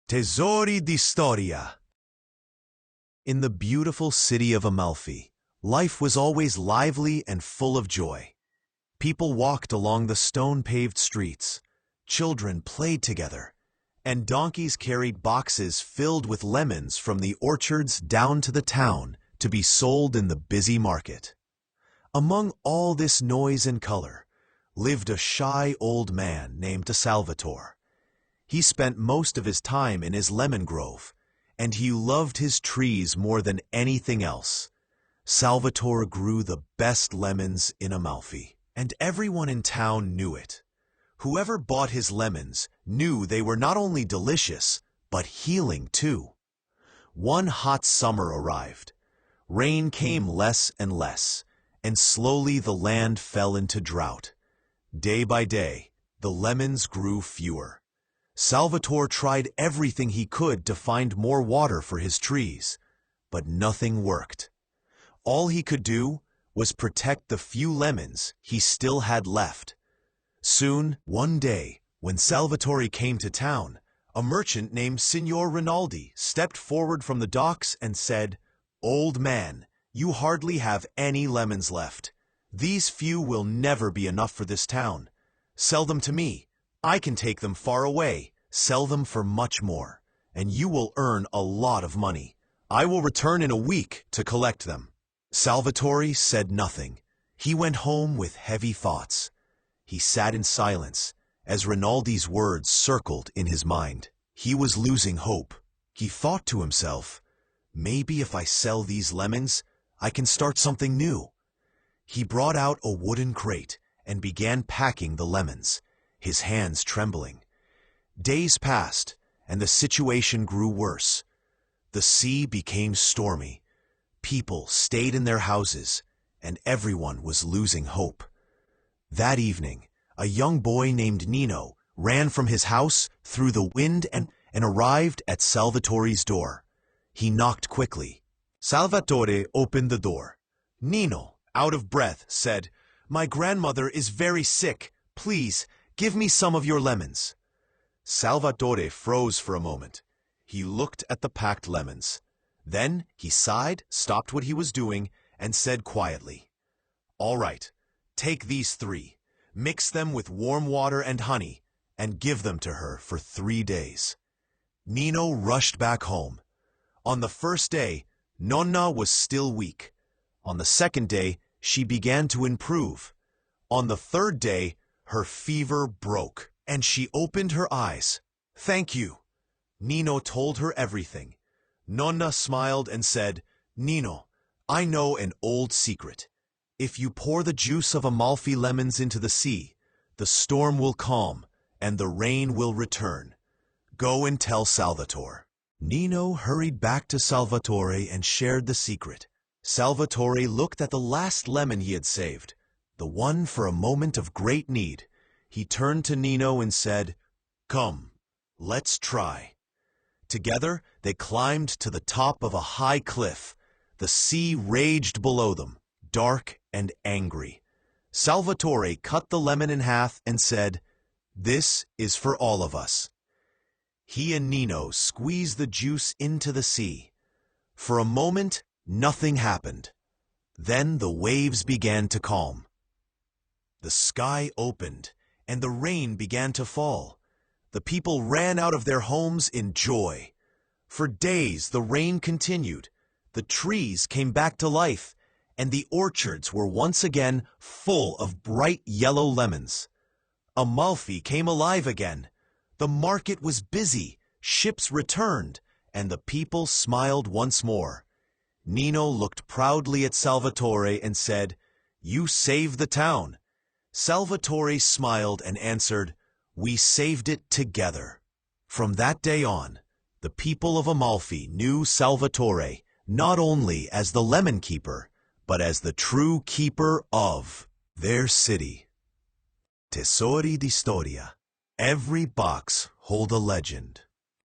Tesori di Storia. In the beautiful city of Amalfi, life was always lively and full of joy. People walked along the stone-paved streets, children played together, and donkeys carried boxes filled with lemons from the orchards down to the town to be sold in the busy market. Among all this noise and color lived a shy old man named Salvatore. He spent most of his time in his lemon grove, and he loved his trees more than anything else. Salvatore grew the best lemons in Amalfi, and everyone in town knew it. Whoever bought his lemons knew they were not only delicious, but healing too. One hot summer arrived. Rain came less and less, and slowly the land fell into drought. Day by day, the lemons grew fewer. Salvatore tried everything he could to find more water for his trees, but nothing worked. All he could do was protect the few lemons he still had left. Soon, one day, when Salvatore came to town, a merchant named Signor Rinaldi stepped forward from the docks and said, "Old man, you hardly have any lemons left. These few will never be enough for this town. Sell them to me. I can take them far away, sell them for much more, and you will earn a lot of money. I will return in a week to collect them." Salvatore said nothing. He went home with heavy thoughts. He sat in silence as Rinaldi's words circled in his mind. He was losing hope. He thought to himself, maybe if I sell these lemons, I can start something new. He brought out a wooden crate and began packing the lemons, his hands trembling. Days passed, and the situation grew worse. The sea became stormy. People stayed in their houses, and everyone was losing hope. That evening, a young boy named Nino ran from his house through the wind and arrived at Salvatore's door. He knocked quickly. Salvatore opened the door. Nino, out of breath, said, "My grandmother is very sick. Please, give me some of your lemons." Salvatore froze for a moment. He looked at the packed lemons. Then he sighed, stopped what he was doing, and said quietly, "All right, take these 3, mix them with warm water and honey, and give them to her for 3 days." Nino rushed back home. On the first day, Nonna was still weak. On the second day, she began to improve. On the third day, her fever broke, and she opened her eyes. "Thank you." Nino told her everything. Nonna smiled and said, "Nino, I know an old secret. If you pour the juice of Amalfi lemons into the sea, the storm will calm and the rain will return. Go and tell Salvatore." Nino hurried back to Salvatore and shared the secret. Salvatore looked at the last lemon he had saved, the one for a moment of great need. He turned to Nino and said, "Come, let's try." Together, they climbed to the top of a high cliff. The sea raged below them, dark and angry. Salvatore cut the lemon in half and said, "This is for all of us." He and Nino squeezed the juice into the sea. For a moment, nothing happened. Then the waves began to calm. The sky opened, and the rain began to fall. The people ran out of their homes in joy. For days the rain continued. The trees came back to life, and the orchards were once again full of bright yellow lemons. Amalfi came alive again. The market was busy, ships returned, and the people smiled once more. Nino looked proudly at Salvatore and said, "You saved the town." Salvatore smiled and answered, "We saved it together." From that day on, the people of Amalfi knew Salvatore not only as the lemon keeper, but as the true keeper of their city. Tesori di Storia. Every box hold a legend.